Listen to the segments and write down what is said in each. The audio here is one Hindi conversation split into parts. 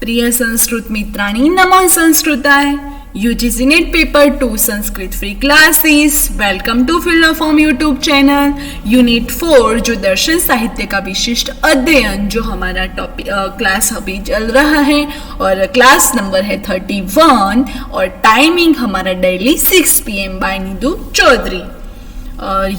प्रिय संस्कृत मित्राणि, नमः संस्कृताय। UGC NET paper 2 Sanskrit free classes. Welcome to field form YouTube channel. Unit 4 जो दर्शन साहित्य का विशिष्ट अध्ययन, जो हमारा टॉपिक क्लास अभी चल रहा है और क्लास नंबर है 31 और टाइमिंग हमारा daily 6 PM by Neetu Chaudhary.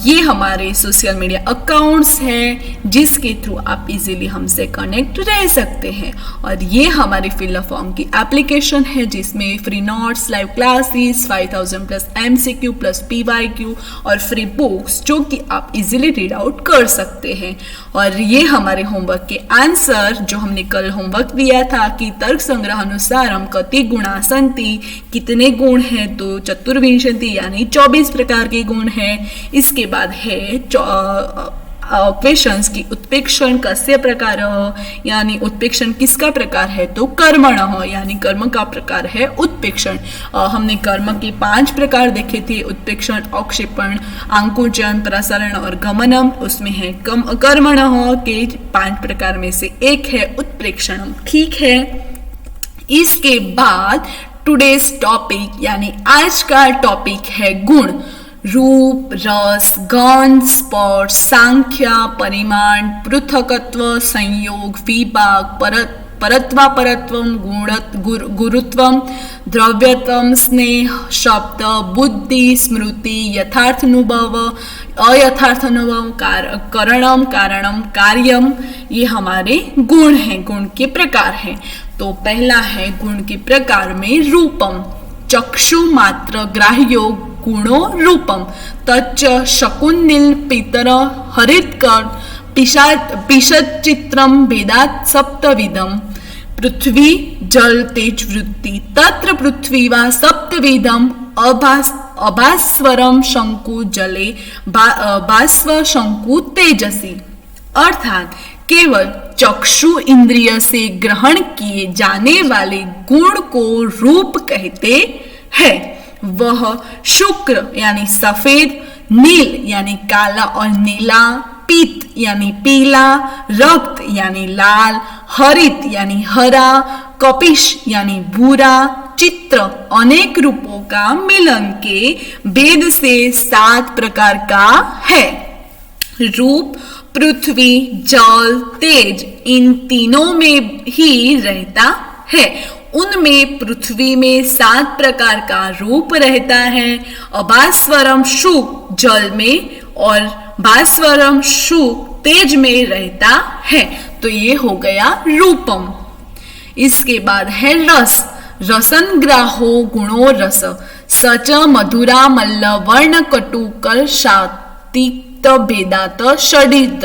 ये हमारे सोशल मीडिया अकाउंट्स हैं जिसके थ्रू आप इजीली हमसे कनेक्ट रह सकते हैं। और ये हमारी फिल फॉर्म की एप्लीकेशन है जिसमें free notes, live classes, 5000 plus MCQ plus PYQ और फ्री बुक्स जो कि आप इजीली रीड आउट कर सकते हैं। और ये हमारे होमवर्क के आंसर जो हमने कल होमवर्क दिया था कि तर्क संग्रह अनुसार हम कति गुणा सन्ति, कितने गुण हैं, तो चतुर्विंशति यानी 24 प्रकार के गुण हैं। इसके बाद है क्वेश्चंस की उत्प्रेक्षण कस्य प्रकार, यानी उत्प्रेक्षण किसका प्रकार है, तो कर्मण यानी कर्म का प्रकार है उत्प्रेक्षण। हमने कर्म के 5 प्रकार देखे थे, उत्प्रेक्षण, अवक्षेपण, आंकुचन, प्रसारण और गमनम। उसमें है कर्मण के 5 प्रकार में से एक है उत्प्रेक्षण। ठीक है, इसके बाद टुडेज टॉपिक यानी आज का टॉपिक है गुण। रूप, रस, गंध, स्पर्श, सांख्या, परिमाण, पृथकत्व, संयोग, विभाग, परत्वापरत्वम, गुरुत्वम, द्रव्यत्वम, स्नेह, शब्द, बुद्धि, स्मृति, यथार्थानुभव, अयथार्थानुभव, करणम, कारणम, कार्यम, ये हमारे गुण हैं, गुण के प्रकार हैं। तो पहला है गुण के प्रकार में रूपम। चक्षु मात्र ग्राह्यो गुणो रूपम। तच्च शकुनिल पितर हरितकर पिशच्चित्रम भेदात् सप्तविधम। पृथ्वी जल तेज वृत्ति तत्र पृथ्वी वा सप्तविधम। अभास्वरम शंकु जले भास्व शंकु तेजसी। अर्थात केवल चक्षु इंद्रिय से ग्रहण किए जाने वाले गुण को रूप कहते हैं। वह शुक्र यानी सफेद, नील यानी काला और नीला, पीत यानी पीला, रक्त यानी लाल, हरित यानी हरा, कपिश यानी भूरा, चित्र अनेक रूपों का मिलन के भेद से 7 प्रकार का है। रूप पृथ्वी, जल, तेज इन तीनों में ही रहता है। उनमें पृथ्वी में 7 प्रकार का रूप रहता है। अभास्वरम शुक जल में और भास्वरम शुक तेज में रहता है। तो ये हो गया रूपम। इसके बाद है रस। रसन ग्राहो गुणो रस। सच मधुरा मल्ल वर्ण कटु कर्षाति भेदात षडित।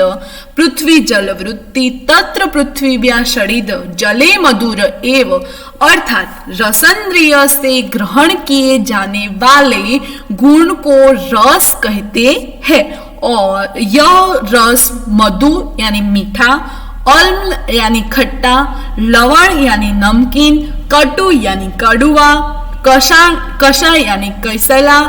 पृथ्वी जल वृत्ति तत्र पृथ्वीव्या षडित जले मधुर एव। अर्थात रसंद्रिय से ग्रहण किए जाने वाले गुण को रस कहते हैं। और यह रस मधु यानी मीठा, अम्ल यानी खट्टा, लवण यानी नमकीन, कटु यानी कड़ुआ, कषाय यानी कैसला,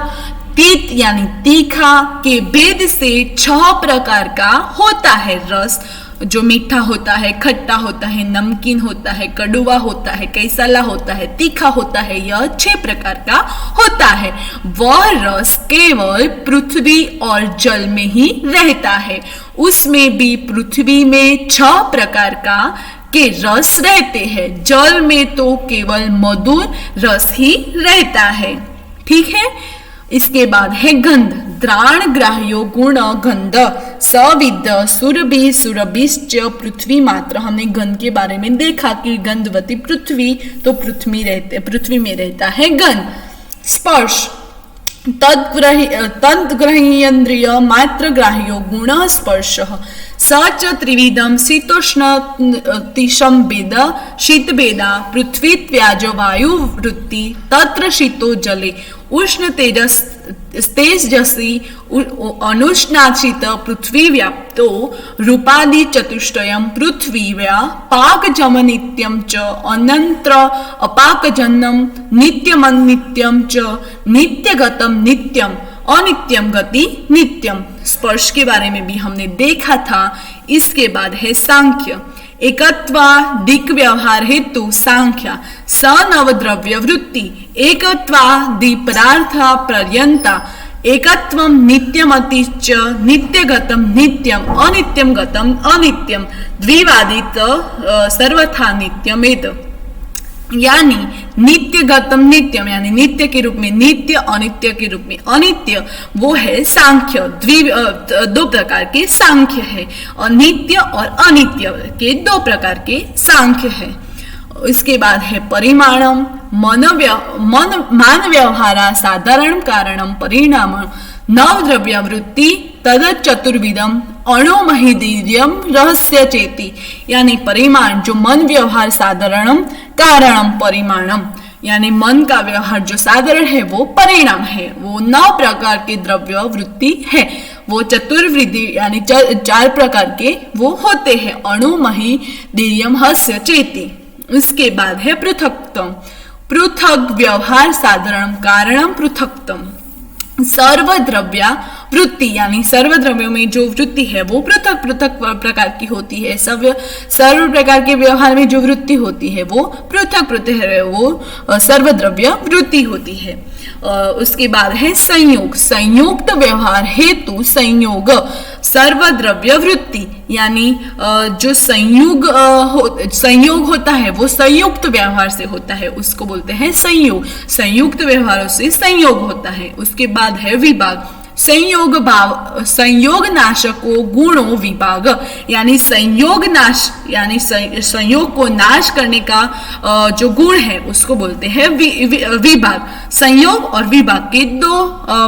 तीत यानी तीखा के भेद से 6 प्रकार का होता है। रस जो मीठा होता है, खट्टा होता है, नमकीन होता है, कड़ुआ होता है, कैसला होता है, तीखा होता है, यह 6 प्रकार का होता है। वह रस केवल पृथ्वी और जल में ही रहता है। उसमें भी पृथ्वी में 6 प्रकार का के रस रहते हैं। जल में तो केवल मधुर रस ही रहता है। ठीक है, इसके बाद है गंध। द्राण ग्राह्यो गुण गंध सविद सुरभि सुरभिश्च पृथ्वी मात्र। हमने गंध के बारे में देखा कि गंधवती पृथ्वी, तो पृथ्वी में रहता है गंध। स्पर्श तद्ग्रहीयन्द्रिय मात्र ग्राह्यो गुण स्पर्श। सच त्रिविधम शीतोष्णतिशम भेद शीतभेदा। पृथ्वी त्याज वायु वृत्ति तत्र शीतो जले। उष्ण तेजसी अनुष्णाचित पृथ्वी व्याप्तो। रूपादि चतुष्टयम पृथ्वीव्या पाकजमनित्यम च अनंत्र अपाकजन्यम नित्यमनित्यम च नित्यगतम नित्यम अनित्यम गति नित्यम। स्पर्श के बारे में भी हमने देखा था। इसके बाद है सांख्य। एकत्वादिक व्यवहार हेतु सांख्या स नवद्रव्य वृत्ति एकत्वादिपरार्थ पर्यंता एकत्वं नित्यमति च नित्यगतम नित्यम अनित्यम गतम अनित्यम द्विवादित सर्वथा नित्यमेत। यानी नित्य गतम नित्यम यानी नित्य के रूप में नित्य, अनित्य के रूप में अनित्य, वो है सांख्य। दो प्रकार के सांख्य है और नित्य और अनित्य के दो प्रकार के सांख्य है। इसके बाद है परिमाणम मान व्यवहारा साधारण कारणम परिणाम नवद्रव्यावृत्ति तद चतुर्विधम अणुमहिदीर्यम रहस्य चेती। यानी परिमाण जो मन व्यवहार साधारणम कारणम परिमाणम यानी मन का व्यवहार जो साधारण है वो परिणाम है। वो 9 प्रकार के द्रव्य वृत्ति है, वो चतुर्विधि यानी 4 प्रकार के वो होते हैं अणु मही दीर्यम हस्य चेती। इसके बाद है पृथक्तम पृथक व्यवहार साधारण कारणम पृथक्तम सर्वद्रव्या वृत्ति यानी सर्वद्रव्यों में जो वृत्ति है वो पृथक पृथक प्रकार की होती है। सर्व प्रकार के व्यवहार में जो वृत्ति होती है वो पृथक पृथक है, वो सर्वद्रव्य वृत्ति होती है। उसके बाद है संयोग संयुक्त व्यवहार हेतु संयोग सर्वद्रव्य वृत्ति यानी जो संयोग होता है वो संयुक्त व्यवहार से होता है, उसको बोलते हैं संयोग। संयुक्त व्यवहारों से संयोग होता है। उसके बाद है विभाग संयोग नाशको गुणो विभाग यानी संयोग नाश यानी संयोग को नाश करने का जो गुण है उसको बोलते हैं विभाग। संयोग और विभाग के 2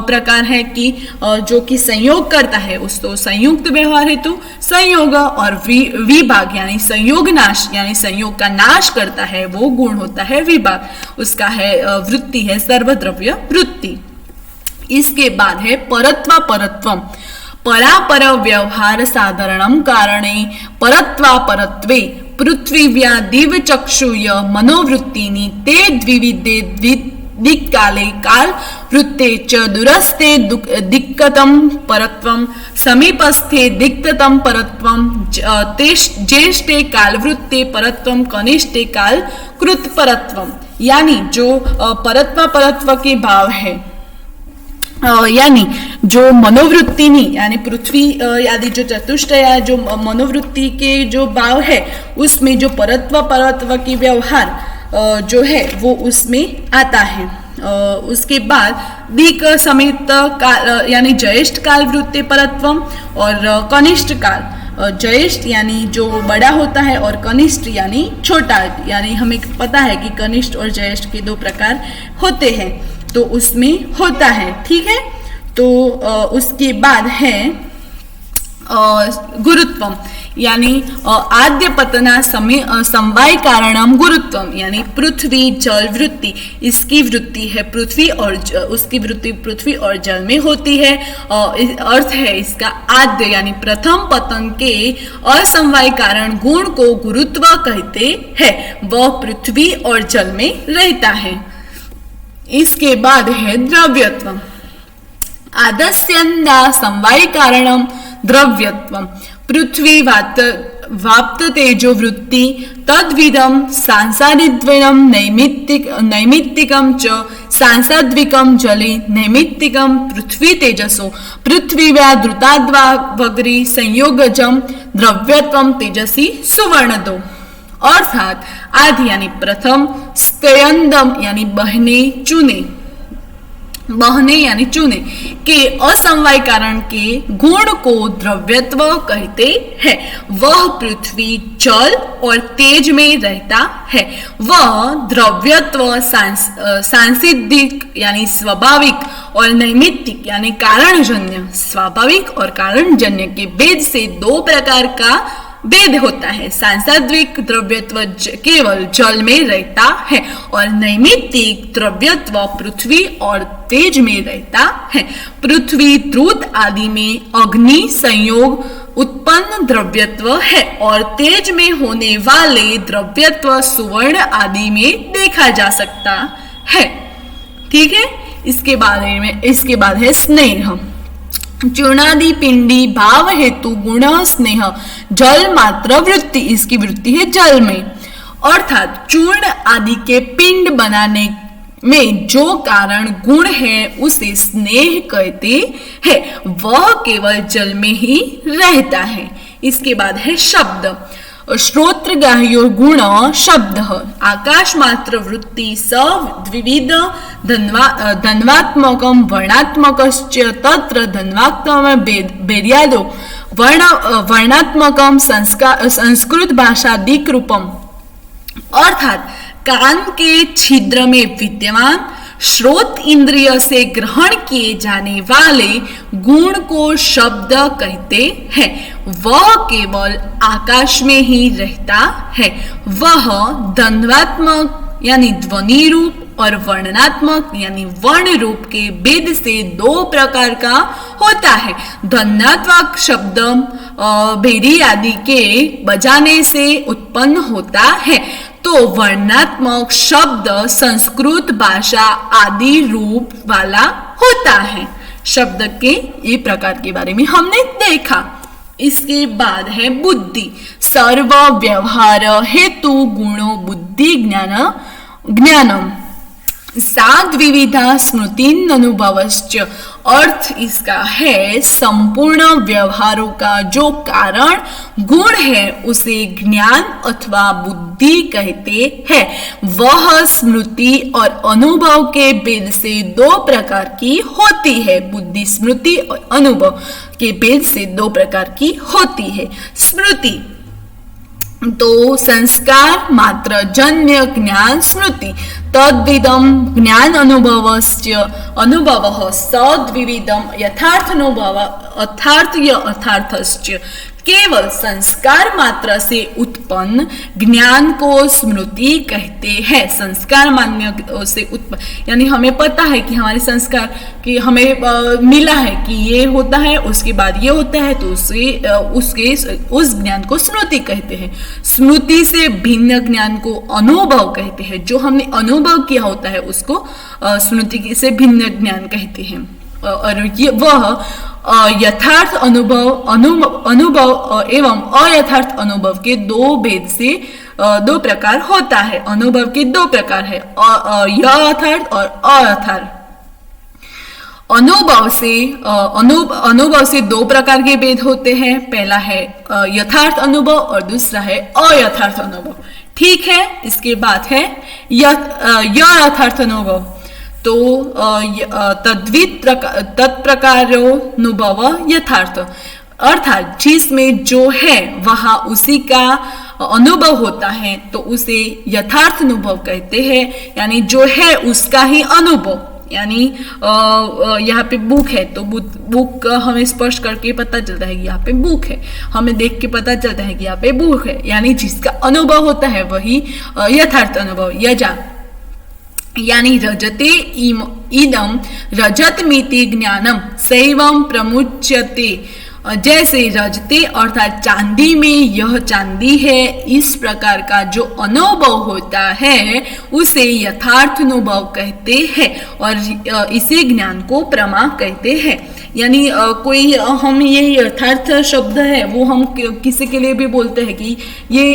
प्रकार है कि जो कि संयोग करता है उसको संयुक्त व्यवहार हेतु संयोग और विभाग यानी संयोग नाश यानी संयोग का नाश करता है वो गुण होता है विभाग। उसका है वृत्ति है सर्वद्रव्य वृत्ति। इसके बाद है परत्वा परत्वम परापर व्यवहार साधारणम कारणे परत्वा परत्वे पृथ्वीव्या दिव चक्षुय मनोवृत्तिनि ते द्विविधे दिक्काले काल वृत्ते च दूरस्थे दिक्कतम परत्वम समीपस्थे दिक्कतम परत्वम ज्येष्ठे काल वृत्ते परत्वम कनिष्ठे काल कृत परत्वम। यानी जो परत्वा परत्व के भाव है यानी जो मनोवृत्ति नहीं यानी पृथ्वी आदि जो चतुष्टय जो मनोवृत्ति के जो भाव है उसमें जो परत्व की व्यवहार जो है वो उसमें आता है। उसके बाद दिक समेत काल यानी ज्येष्ठ काल वृत्ति परत्वम और कनिष्ठ काल ज्येष्ठ यानी जो बड़ा होता है और कनिष्ठ यानी छोटा यानी हमें पता है कि कनिष्ठ और ज्येष्ठ के 2 प्रकार होते हैं तो उसमें होता है। ठीक है, तो उसके बाद है गुरुत्वम यानी आद्य पतना समवाय कारणम गुरुत्वम यानी पृथ्वी जल वृत्ति इसकी वृत्ति है पृथ्वी और उसकी वृत्ति पृथ्वी और जल में होती है। अर्थ है इसका आद्य यानी प्रथम पतन के असमवाय कारण गुण को गुरुत्व कहते हैं, वह पृथ्वी और जल में रहता है। इसके बाद है द्रव्यत्वम आदस्यन्दा समवाय कारणम द्रव्यत्वम पृथ्वी वाप्त तेजो वृत्ति तद्विदम सांसारिद्वयम नैमित्तिकम च सांसाद्विकम जले नैमित्तिकम पृथ्वी तेजसो पृथ्वीव्या द्रुताद्वावग्री संयोगजम द्रव्यत्वम तेजसी सुवर्णदो। अर्थात आदि यानी प्रथम स्त्यंदम यानी बहने यानी चूने के असमवाय कारण के गुण को द्रव्यत्व कहते हैं। वह पृथ्वी जल और तेज में रहता है। वह द्रव्यत्व सांसिद्धिक यानी स्वाभाविक और नैमित्तिक यानी कारणजन्य स्वाभाविक और कारणजन्य के भेद से 2 प्रकार का भेद होता है। सांसाद्विक द्रव्यत्व केवल जल में रहता है और नैमित्तिक द्रव्यत्व पृथ्वी और तेज में रहता है। पृथ्वी द्रुत आदि में अग्नि संयोग उत्पन्न द्रव्यत्व है और तेज में होने वाले द्रव्यत्व सुवर्ण आदि में देखा जा सकता है। ठीक है, इसके बाद है स्नेह चूर्णादि पिंडी भाव हेतु गुण स्नेह जल मात्र वृत्ति, इसकी वृत्ति है जल में। अर्थात चूर्ण आदि के पिंड बनाने में जो कारण गुण है उसे स्नेह कहते हैं, वह केवल जल में ही रहता है। इसके बाद है शब्द। श्रोत्रग्राह्यो गुण शब्द आकाश मात्र वृत्ति स द्विविध धन्वात्मकं वर्णात्मकश्च तत्र धन्वात्मकं बेर्यादो वर्णात्मकं संस्कृत भाषादिक रूपम। अर्थात कान के छिद्र में विद्यमान श्रोत इंद्रिय से ग्रहण किए जाने वाले गुण को शब्द कहते हैं। वह केवल आकाश में ही रहता है। वह द्वंद्वात्मक यानी ध्वनि रूप और वर्णनात्मक यानी वर्ण रूप के भेद से दो प्रकार का होता है। ध्वन्यात्मक शब्द भेरी आदि के बजाने से उत्पन्न होता है, तो वर्णात्मक शब्द संस्कृत भाषा आदि रूप वाला होता है। शब्द के ये प्रकार के बारे में हमने देखा। इसके बाद है बुद्धि। सर्व व्यवहार हेतु गुणो बुद्धि ज्ञानम साद्विविधा स्मृति अनुभवश्च। अर्थ इसका है संपूर्ण व्यवहारों का जो कारण गुण है उसे ज्ञान अथवा बुद्धि कहते हैं। वह स्मृति और अनुभव के भेद से दो प्रकार की होती है। बुद्धि स्मृति और अनुभव के भेद से दो प्रकार की होती है। स्मृति तो संस्कार मात्र जन्य ज्ञान स्मृति तद्विदम ज्ञान अनुभव सद्विविधम यथार्थ अनुभव अर्थार्थश्च। केवल संस्कार मात्र से उत्पन्न ज्ञान को स्मृति कहते हैं। संस्कार मान्य से उत्पन्न यानी हमें पता है कि हमारे संस्कार कि हमें मिला है कि ये होता है उसके बाद ये होता है, तो उस ज्ञान को स्मृति कहते हैं। स्मृति से भिन्न ज्ञान को अनुभव कहते हैं। जो हमने अनुभव किया होता है उसको स्मृति से भिन्न ज्ञान कहते हैं। और ये वह यथार्थ अनुभव एवं अयथार्थ अनुभव के दो भेद से दो प्रकार होता है। अनुभव के दो प्रकार है, यथार्थ और अयथार्थ। अनुभव से दो प्रकार के भेद होते हैं। पहला है यथार्थ अनुभव और दूसरा है अयथार्थ अनुभव। ठीक है, इसके बाद है यथार्थ अनुभव। तो तत्प्रकारोनुभव यथार्थ, अर्थात जिसमें जो है वहां उसी का अनुभव होता है तो उसे यथार्थ अनुभव कहते हैं। यानी जो है उसका ही अनुभव। यानी यहाँ पे बुक है तो बुक हमें स्पर्श करके पता चलता है कि यहाँ पे बुक है, हमें देख के पता चलता है कि यहाँ पे बुक है। यानी जिसका अनुभव होता है वही यथार्थ अनुभव। यजा यानी रजते इदम रजत मिति ज्ञानम सैवम प्रमुच्यते। जैसे रजते अर्थात चांदी में यह चांदी है, इस प्रकार का जो अनुभव होता है उसे यथार्थ अनुभव कहते हैं और इसे ज्ञान को प्रमा कहते हैं। यानी कोई हम ये यथार्थ शब्द है वो हम किसी के लिए भी बोलते हैं कि ये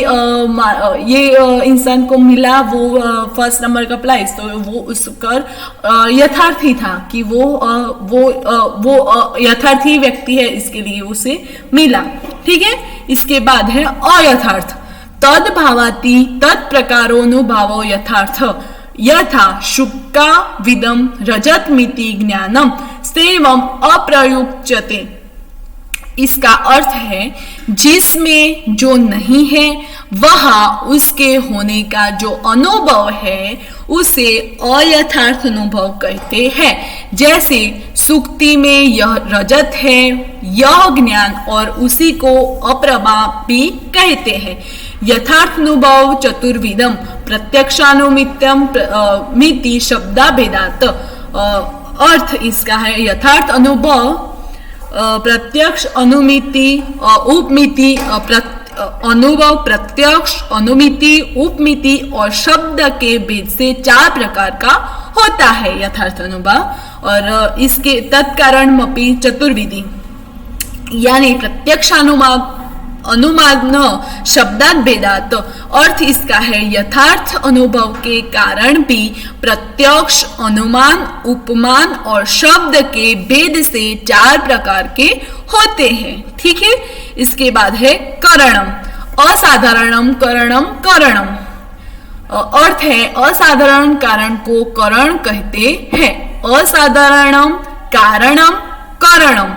इंसान को मिला वो फर्स्ट नंबर का प्राइज, तो वो उसका यथार्थ ही था कि वो यथार्थी व्यक्ति है, इसके लिए उसे मिला। ठीक है, इसके बाद है अयथार्थ। तद भावाति तत्प्रकारोनुभावो यथार्थ यथा शुक्का विदम रजत मिति ज्ञानम सेवम अप्रयुज्यते। इसका अर्थ है जिसमें जो नहीं है वह उसके होने का जो अनुभव है उसे अयथार्थ अनुभव कहते हैं। जैसे सुक्ति में यह रजत है, यह ज्ञान और उसी को अप्रमा भी कहते हैं। यथार्थ अनुभव चतुर्विधम प्रत्यक्षानुमित्यम मिति शब्दाभेदात। अर्थ इसका है यथार्थ अनुभव प्रत्यक्ष अनुमिति उपमिति अनुभव प्रत्यक्ष अनुमिति उपमिति और शब्द के भेद से चार प्रकार का होता है यथार्थ अनुभव। और इसके तत्कारण मपि चतुर्विधि। यानी अनुमान शब्दात भेदात। अर्थ इसका है यथार्थ अनुभव के कारण भी प्रत्यक्ष, अनुमान, उपमान और शब्द के भेद से 4 प्रकार के होते हैं। ठीक है। इसके बाद है करणम, असाधारणम करणम करणम। अर्थ है असाधारण कारण को करण कहते हैं। असाधारणम कारणम करणम,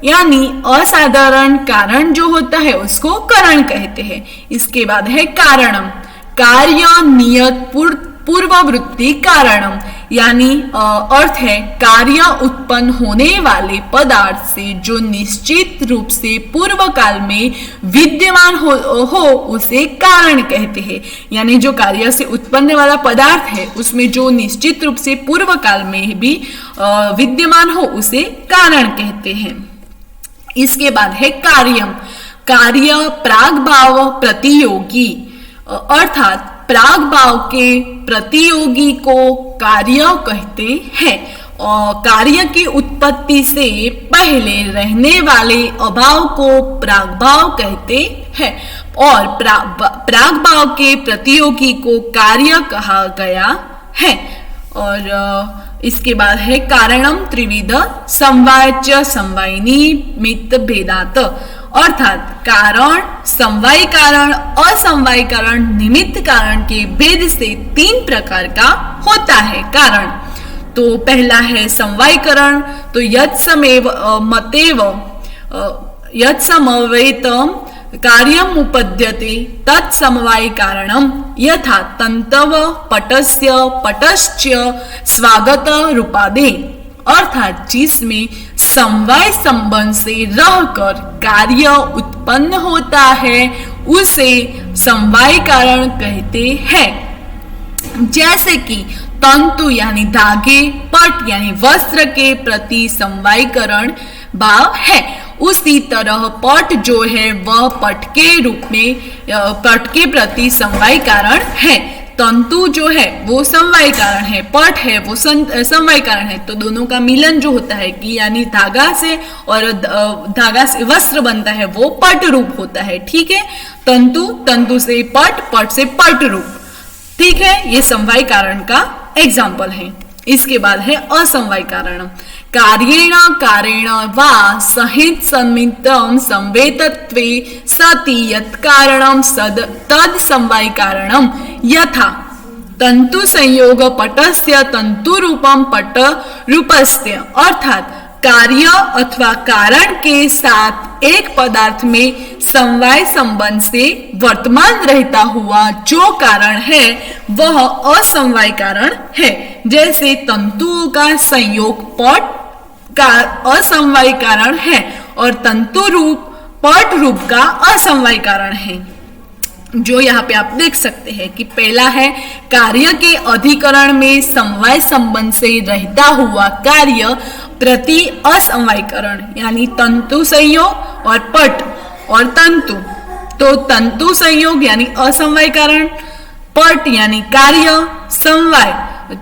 यानी असाधारण कारण जो होता है उसको करण कहते हैं। इसके बाद है कारणम, कार्य नियत पूर्ववृत्ति कारणम, यानी अर्थ है कार्य उत्पन्न होने वाले पदार्थ से जो निश्चित रूप से पूर्व काल में विद्यमान हो उसे कारण कहते हैं। यानी जो कार्य से उत्पन्न वाला पदार्थ है उसमें जो निश्चित रूप से पूर्व काल में भी विद्यमान हो उसे कारण कहते हैं। इसके बाद है कार्यम, कार्य प्राग भाव प्रतियोगी, अर्थात प्राग भाव के प्रतियोगी को कार्य कहते हैं। और कार्य की उत्पत्ति से पहले रहने वाले अभाव को प्राग भाव कहते हैं और प्राग भाव के प्रतियोगी को कार्य कहा गया है। और इसके बाद है कारणम त्रिविध समवाच्य समवायिनी मित्त भेदात, अर्थात कारण, समवायी कारण, असमवायी कारण, निमित्त कारण के भेद से 3 प्रकार का होता है कारण। तो पहला है समवायीकरण, तो यत्समेव मतेव यत्समवेतम कार्यम उपद्यते तत्समवायी कारणम, यथा तंतव पटस्य पटश्च स्वागत रूपादे, अर्थात जिसमें समवाय संबंध से रहकर कार्य उत्पन्न होता है उसे समवाय कारण कहते हैं। जैसे कि तंतु यानी धागे, पट यानी वस्त्र के प्रति समवायीकरण भाव है, उसी तरह पट जो है वह पट के रूप में पट के प्रति समवाय कारण है। तंतु जो है वो समवाय कारण है, पट है वो समवाय कारण है। तो दोनों का मिलन जो होता है कि यानी धागा से और धागा से वस्त्र बनता है वो पट रूप होता है। ठीक है। तंतु, तंतु से पट, पट से पट रूप। ठीक है। ये समवाय कारण का एग्जाम्पल है। इसके बाद है असमवाय कारण, कार्येण कारेण वा सहित सन्मितम संवेतत्वे सति यत् कारणम तद समवाय कारणम, यथा तंतु संयोग पटस्य तंतु रूपम पट रूपस्य, अर्थात कार्य अथवा कारण के साथ एक पदार्थ में समवाय संबंध से वर्तमान रहता हुआ जो कारण है वह असमवाय कारण है। जैसे तंतुओं का संयोग पट का असमवाय कारण है और तंतु रूप पट रूप का असमवाय कारण है। जो यहाँ पे आप देख सकते हैं कि पहला है कार्य के अधिकरण में समवाय संबंध से रहता हुआ कार्य प्रति असमवायीकरण, यानी तंतु संयोग और पट और तंतु। तो तंतु संयोग यानी असमवायीकरण, पट यानी कार्य समवाय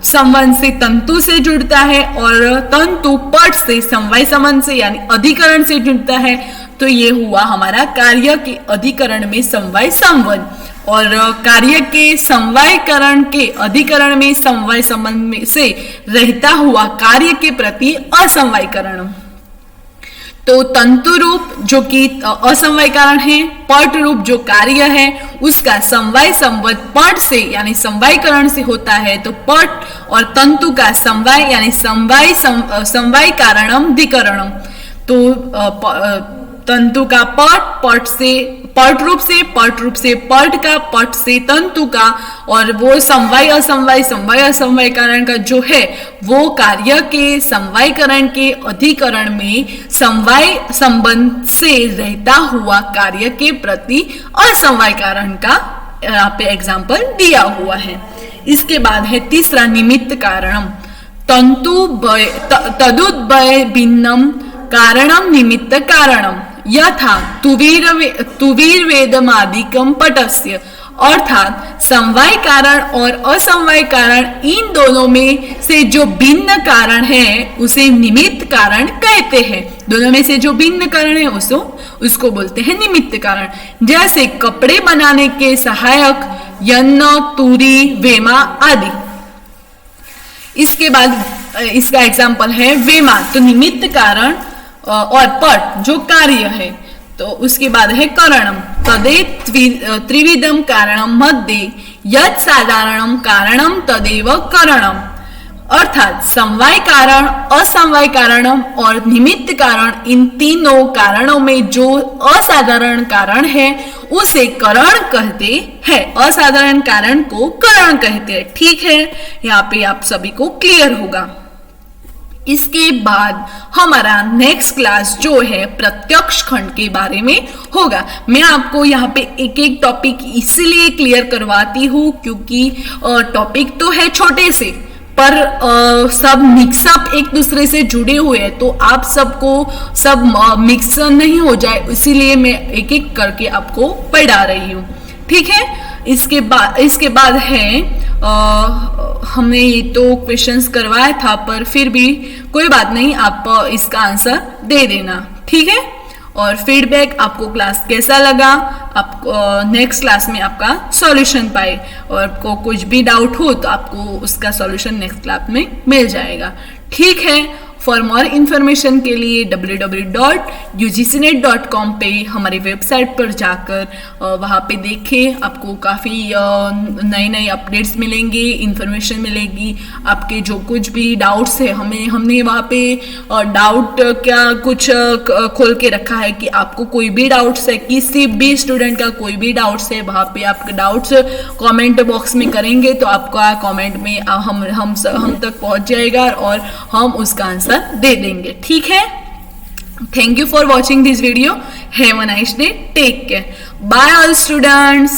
संबंध से तंतु से जुड़ता है और तंतु पट से समवाय संबंध से यानी अधिकरण से जुड़ता है। तो ये हुआ हमारा कार्य के अधिकरण में समवाय संबंध, और कार्य के समवायकरण के अधिकरण में समवाय संबंध में से रहता हुआ कार्य के प्रति असमवायीकरण। तो तंतु रूप जो कि असमवाय कारण है, पट रूप जो कार्य है उसका समवाय संबंध पट से यानी समवायीकरण से होता है। तो पट और तंतु का समवाय यानी समवाय कारणम द्विकरणम। तो तंतु का पट से पट रूप से पट का पट से तंतु का, और वो समवाय असमवाय कारण का जो है वो कार्य के समवायकरण के अधिकरण में समवाय संबंध से रहता हुआ कार्य के प्रति असमवाय कारण का यहाँ पे एग्जाम्पल दिया हुआ है। इसके बाद है तीसरा निमित्त कारणम, तंतु तदुद्भय भिन्नम कारणम निमित्त कारणम, यथा तुवीर वेदमादिकम पटस्य, अर्थात समवाय कारण और असमवाय कारण इन दोनों में से जो भिन्न कारण है उसे निमित्त कारण कहते हैं। दोनों में से जो भिन्न कारण है उसको बोलते हैं निमित्त कारण। जैसे कपड़े बनाने के सहायक यन्न, तुरी, वेमा आदि। इसके बाद इसका एग्जाम्पल है वेमा, तो निमित्त कारण, और पट जो कार्य है। तो उसके बाद है करणम, तदे त्रिविधम कारणम मध्ये यत् साधारणम कारणम तदेव करणम। अर्थात समवाय कारण, असमवाय कारणम और निमित्त कारण, इन तीनों कारणों में जो असाधारण कारण है उसे करण कहते हैं। असाधारण कारण को करण कहते हैं। ठीक है, यहाँ पे आप सभी को क्लियर होगा। इसके बाद हमारा नेक्स्ट क्लास जो है प्रत्यक्ष खंड के बारे में होगा। मैं आपको यहाँ पे एक एक टॉपिक इसलिए क्लियर करवाती हूँ क्योंकि टॉपिक तो है छोटे से, पर सब मिक्सअप एक दूसरे से जुड़े हुए हैं, तो आप सबको सब मिक्स नहीं हो जाए, इसीलिए मैं एक एक करके आपको पढ़ा रही हूँ। ठीक है, इसके बाद है हमने ये तो क्वेश्चंस करवाया था, पर फिर भी कोई बात नहीं, आप इसका आंसर दे देना। ठीक है, और फीडबैक आपको क्लास कैसा लगा, आपको नेक्स्ट क्लास में आपका सॉल्यूशन पाए, और को कुछ भी डाउट हो तो आपको उसका सॉल्यूशन नेक्स्ट क्लास में मिल जाएगा। ठीक है, फॉर मोर इन्फॉर्मेशन के लिए www.ugcnet.com पे हमारी वेबसाइट पर जाकर वहाँ पे देखें, आपको काफ़ी नई नई अपडेट्स मिलेंगे, इन्फॉर्मेशन मिलेगी। आपके जो कुछ भी डाउट्स है, हमने वहाँ पे डाउट क्या कुछ खोल के रखा है कि आपको कोई भी डाउट्स है, किसी भी स्टूडेंट का कोई भी डाउट्स है, वहाँ पे आपके डाउट्स कमेंट बॉक्स में करेंगे तो आपका कमेंट में हम तक पहुँच जाएगा और हम उसका आंसर दे देंगे। ठीक है, thank you for watching this video. Have a nice day, take care, bye all students.